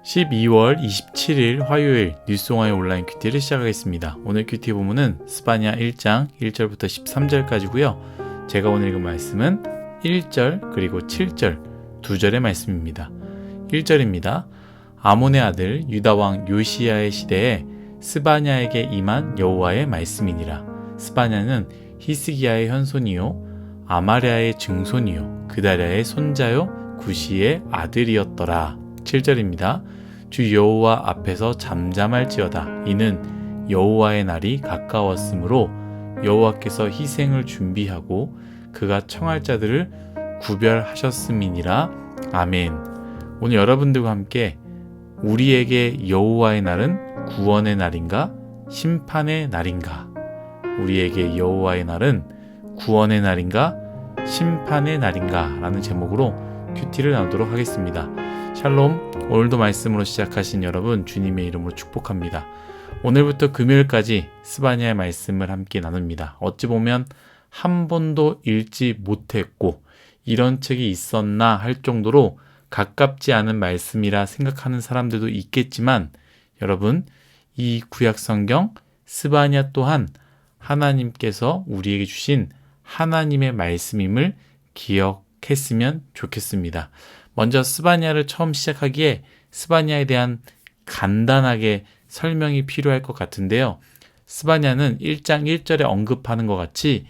12월 27일 화요일 뉴스공화의 온라인 큐티를 시작하겠습니다. 오늘 큐티 본문은 스바냐 1장 1절부터 13절까지고요. 제가 오늘 읽은 말씀은 1절 그리고 7절 두 절의 말씀입니다. 1절입니다. 아몬의 아들 유다왕 요시야의 시대에 스바냐에게 임한 여호와의 말씀이니라. 스바냐는 히스기야의 현손이요 아마랴의 증손이요 그다랴의 손자요 구시의 아들이었더라. 7절입니다. 주 여호와 앞에서 잠잠할지어다. 이는 여호와의 날이 가까웠으므로 여호와께서 희생을 준비하고 그가 청할 자들을 구별하셨음이니라. 아멘. 오늘 여러분들과 함께 우리에게 여호와의 날은 구원의 날인가 심판의 날인가? 우리에게 여호와의 날은 구원의 날인가 심판의 날인가? 라는 제목으로 큐티를 나누도록 하겠습니다. 샬롬, 오늘도 말씀으로 시작하신 여러분 주님의 이름으로 축복합니다. 오늘부터 금요일까지 스바냐의 말씀을 함께 나눕니다. 어찌 보면 한 번도 읽지 못했고 이런 책이 있었나 할 정도로 가깝지 않은 말씀이라 생각하는 사람들도 있겠지만 여러분, 이 구약성경 스바냐 또한 하나님께서 우리에게 주신 하나님의 말씀임을 기억했으면 좋겠습니다. 먼저 스바냐를 처음 시작하기에 스바냐에 대한 간단하게 설명이 필요할 것 같은데요. 스바냐는 1장 1절에 언급하는 것 같이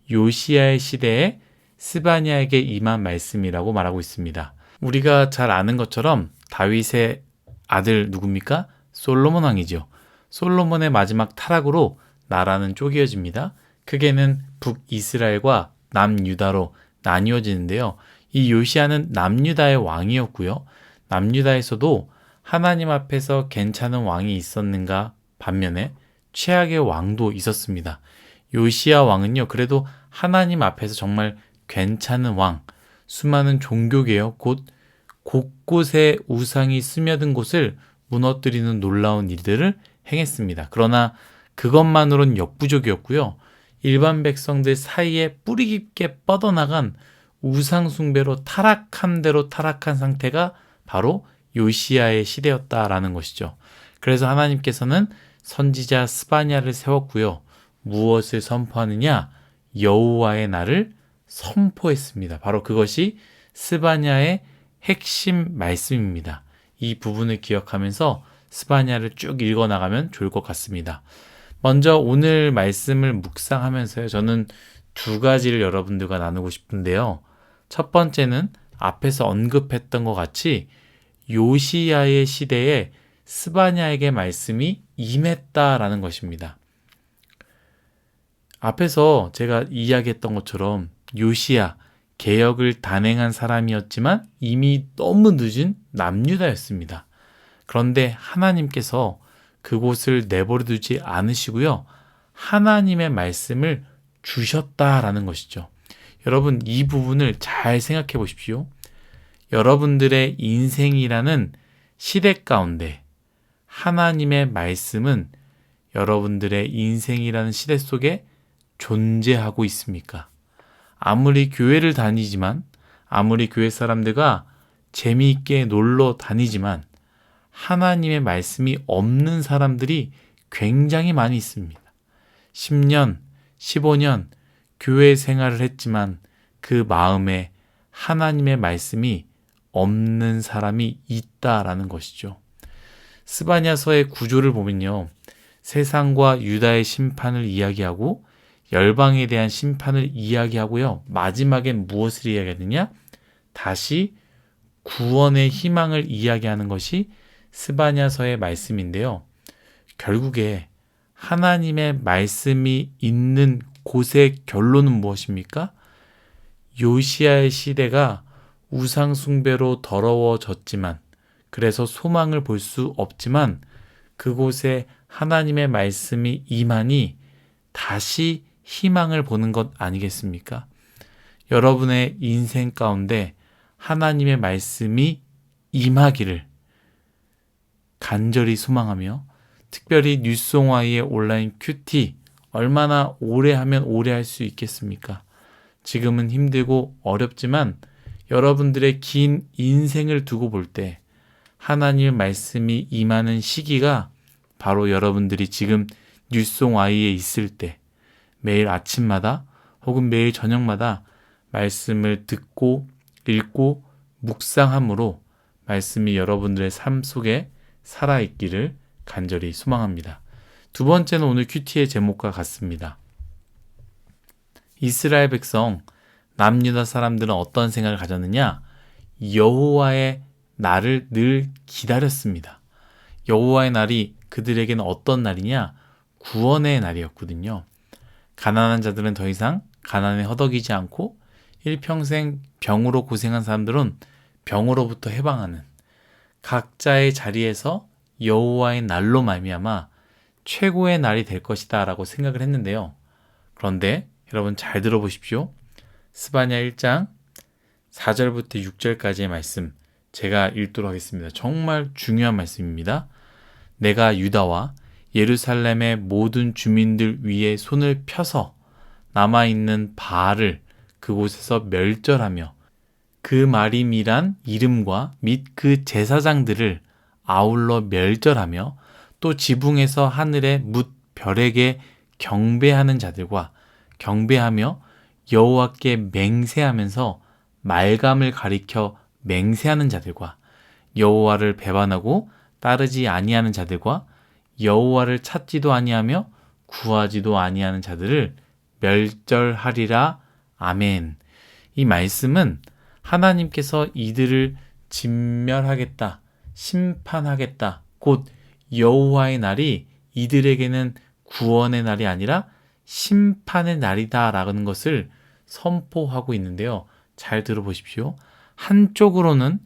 요시야의 시대에 스바냐에게 임한 말씀이라고 말하고 있습니다. 우리가 잘 아는 것처럼 다윗의 아들 누굽니까? 솔로몬 왕이죠. 솔로몬의 마지막 타락으로 나라는 쪼개어집니다. 크게는 북이스라엘과 남유다로 나뉘어지는데요. 이 요시야는 남유다의 왕이었고요. 남유다에서도 하나님 앞에서 괜찮은 왕이 있었는가 반면에 최악의 왕도 있었습니다. 요시야 왕은요, 그래도 하나님 앞에서 정말 괜찮은 왕, 수많은 종교개혁, 곧 곳곳에 우상이 스며든 곳을 무너뜨리는 놀라운 일들을 행했습니다. 그러나 그것만으로는 역부족이었고요. 일반 백성들 사이에 뿌리 깊게 뻗어나간 우상 숭배로 타락한 대로 타락한 상태가 바로 요시야의 시대였다라는 것이죠. 그래서 하나님께서는 선지자 스바냐를 세웠고요. 무엇을 선포하느냐? 여호와의 날을 선포했습니다. 바로 그것이 스바냐의 핵심 말씀입니다. 이 부분을 기억하면서 스바냐를 쭉 읽어나가면 좋을 것 같습니다. 먼저 오늘 말씀을 묵상하면서요. 저는 두 가지를 여러분들과 나누고 싶은데요. 첫 번째는 앞에서 언급했던 것 같이 요시야의 시대에 스바냐에게 말씀이 임했다라는 것입니다. 앞에서 제가 이야기했던 것처럼 요시야, 개혁을 단행한 사람이었지만 이미 너무 늦은 남유다였습니다. 그런데 하나님께서 그곳을 내버려 두지 않으시고요. 하나님의 말씀을 주셨다라는 것이죠. 여러분, 이 부분을 잘 생각해 보십시오. 여러분들의 인생이라는 시대 가운데 하나님의 말씀은 여러분들의 인생이라는 시대 속에 존재하고 있습니까? 아무리 교회를 다니지만, 아무리 교회 사람들과 재미있게 놀러 다니지만 하나님의 말씀이 없는 사람들이 굉장히 많이 있습니다. 10년, 15년 교회 생활을 했지만 그 마음에 하나님의 말씀이 없는 사람이 있다라는 것이죠. 스바냐서의 구조를 보면요. 세상과 유다의 심판을 이야기하고 열방에 대한 심판을 이야기하고요. 마지막엔 무엇을 이야기하느냐? 다시 구원의 희망을 이야기하는 것이 스바냐서의 말씀인데요. 결국에 하나님의 말씀이 있는 곳의 결론은 무엇입니까? 요시야의 시대가 우상 숭배로 더러워졌지만, 그래서 소망을 볼 수 없지만 그곳에 하나님의 말씀이 임하니 다시 희망을 보는 것 아니겠습니까? 여러분의 인생 가운데 하나님의 말씀이 임하기를 간절히 소망하며, 특별히 뉴스공화의 온라인 큐티 얼마나 오래 하면 오래 할 수 있겠습니까? 지금은 힘들고 어렵지만 여러분들의 긴 인생을 두고 볼 때 하나님의 말씀이 임하는 시기가 바로 여러분들이 지금 뉴송아이에 있을 때 매일 아침마다 혹은 매일 저녁마다 말씀을 듣고 읽고 묵상함으로 말씀이 여러분들의 삶 속에 살아있기를 간절히 소망합니다. 두 번째는 오늘 큐티의 제목과 같습니다. 이스라엘 백성 남유다 사람들은 어떤 생각을 가졌느냐? 여호와의 날을 늘 기다렸습니다. 여호와의 날이 그들에게는 어떤 날이냐? 구원의 날이었거든요. 가난한 자들은 더 이상 가난에 허덕이지 않고 일평생 병으로 고생한 사람들은 병으로부터 해방하는 각자의 자리에서 여호와의 날로 말미암아 최고의 날이 될 것이다 라고 생각을 했는데요. 그런데 여러분 잘 들어보십시오. 스바냐 1장 4절부터 6절까지의 말씀 제가 읽도록 하겠습니다. 정말 중요한 말씀입니다. 내가 유다와 예루살렘의 모든 주민들 위에 손을 펴서 남아있는 바알을 그곳에서 멸절하며 그 마림이란 이름과 및 그 제사장들을 아울러 멸절하며 또 지붕에서 하늘의 뭇 별에게 경배하는 자들과 경배하며 여호와께 맹세하면서 말감을 가리켜 맹세하는 자들과 여호와를 배반하고 따르지 아니하는 자들과 여호와를 찾지도 아니하며 구하지도 아니하는 자들을 멸절하리라. 아멘. 이 말씀은 하나님께서 이들을 진멸하겠다, 심판하겠다, 곧 여호와의 날이 이들에게는 구원의 날이 아니라 심판의 날이다 라는 것을 선포하고 있는데요. 잘 들어보십시오. 한쪽으로는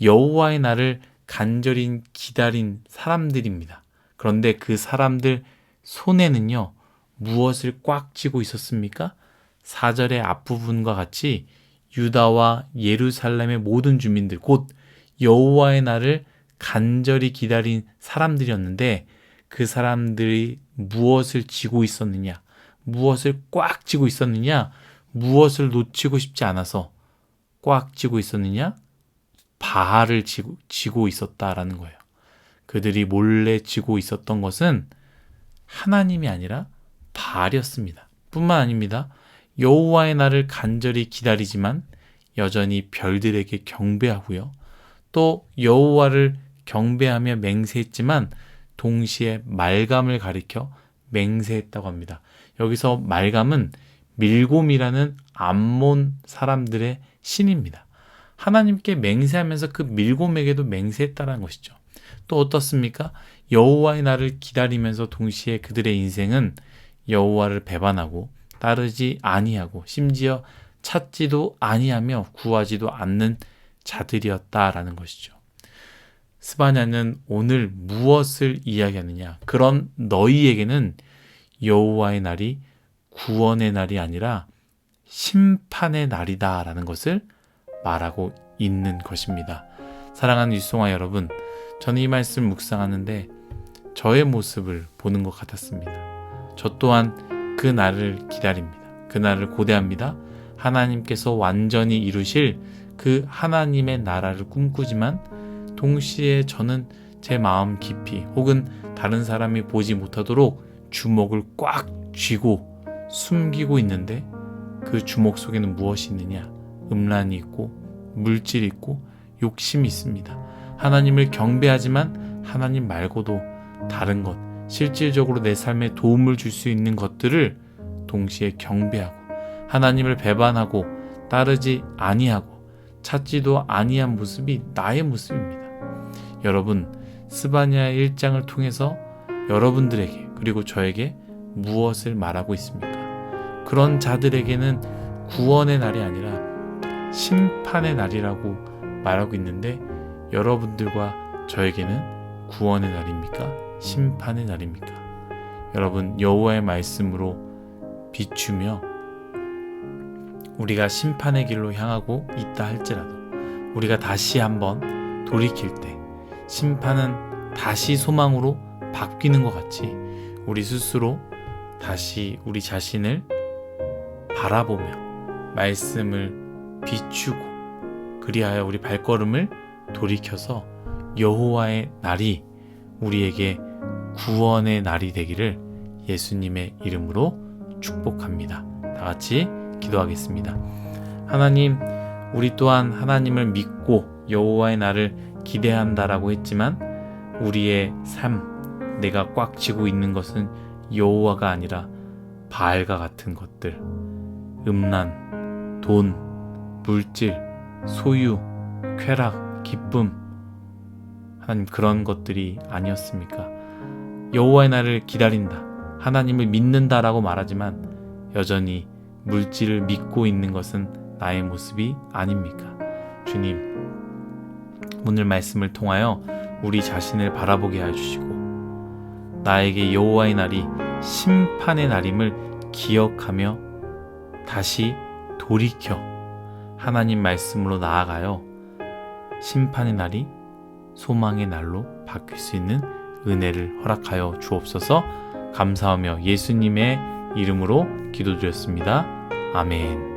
여호와의 날을 간절히 기다린 사람들입니다. 그런데 그 사람들 손에는요, 무엇을 꽉 쥐고 있었습니까? 4절의 앞부분과 같이 유다와 예루살렘의 모든 주민들, 곧 여호와의 날을 간절히 기다린 사람들이었는데 그 사람들이 무엇을 쥐고 있었느냐? 무엇을 꽉 쥐고 있었느냐? 무엇을 놓치고 싶지 않아서 꽉 쥐고 있었느냐? 바알을 쥐고 있었다라는 거예요. 그들이 몰래 쥐고 있었던 것은 하나님이 아니라 바알이었습니다. 뿐만 아닙니다. 여호와의 날을 간절히 기다리지만 여전히 별들에게 경배하고요. 또 여호와를 경배하며 맹세했지만 동시에 말감을 가리켜 맹세했다고 합니다. 여기서 말감은 밀곰이라는 암몬 사람들의 신입니다. 하나님께 맹세하면서 그 밀곰에게도 맹세했다는 것이죠. 또 어떻습니까? 여호와의 날을 기다리면서 동시에 그들의 인생은 여호와를 배반하고 따르지 아니하고 심지어 찾지도 아니하며 구하지도 않는 자들이었다라는 것이죠. 스바냐는 오늘 무엇을 이야기하느냐? 그런 너희에게는 여호와의 날이 구원의 날이 아니라 심판의 날이다라는 것을 말하고 있는 것입니다. 사랑하는 유송아 여러분, 저는 이 말씀을 묵상하는데 저의 모습을 보는 것 같았습니다. 저 또한 그 날을 기다립니다. 그 날을 고대합니다. 하나님께서 완전히 이루실 그 하나님의 나라를 꿈꾸지만 동시에 저는 제 마음 깊이 혹은 다른 사람이 보지 못하도록 주먹을 꽉 쥐고 숨기고 있는데 그 주먹 속에는 무엇이 있느냐? 음란이 있고 물질이 있고 욕심이 있습니다. 하나님을 경배하지만 하나님 말고도 다른 것, 실질적으로 내 삶에 도움을 줄 수 있는 것들을 동시에 경배하고 하나님을 배반하고 따르지 아니하고 찾지도 아니한 모습이 나의 모습입니다. 여러분, 스바냐 1장을 통해서 여러분들에게 그리고 저에게 무엇을 말하고 있습니까? 그런 자들에게는 구원의 날이 아니라 심판의 날이라고 말하고 있는데 여러분들과 저에게는 구원의 날입니까? 심판의 날입니까? 여러분, 여호와의 말씀으로 비추며 우리가 심판의 길로 향하고 있다 할지라도 우리가 다시 한번 돌이킬 때 심판은 다시 소망으로 바뀌는 것 같이 우리 스스로 다시 우리 자신을 바라보며 말씀을 비추고 그리하여 우리 발걸음을 돌이켜서 여호와의 날이 우리에게 구원의 날이 되기를 예수님의 이름으로 축복합니다. 다 같이 기도하겠습니다. 하나님, 우리 또한 하나님을 믿고 여호와의 날을 기대한다라고 했지만 우리의 삶, 내가 꽉 쥐고 있는 것은 여호와가 아니라 바알과 같은 것들, 음란, 돈, 물질, 소유, 쾌락, 기쁨, 하나님 그런 것들이 아니었습니까? 여호와의 날을 기다린다, 하나님을 믿는다라고 말하지만 여전히 물질을 믿고 있는 것은 나의 모습이 아닙니까? 주님, 오늘 말씀을 통하여 우리 자신을 바라보게 해주시고 나에게 여호와의 날이 심판의 날임을 기억하며 다시 돌이켜 하나님 말씀으로 나아가요 심판의 날이 소망의 날로 바뀔 수 있는 은혜를 허락하여 주옵소서. 감사하며 예수님의 이름으로 기도드렸습니다. 아멘.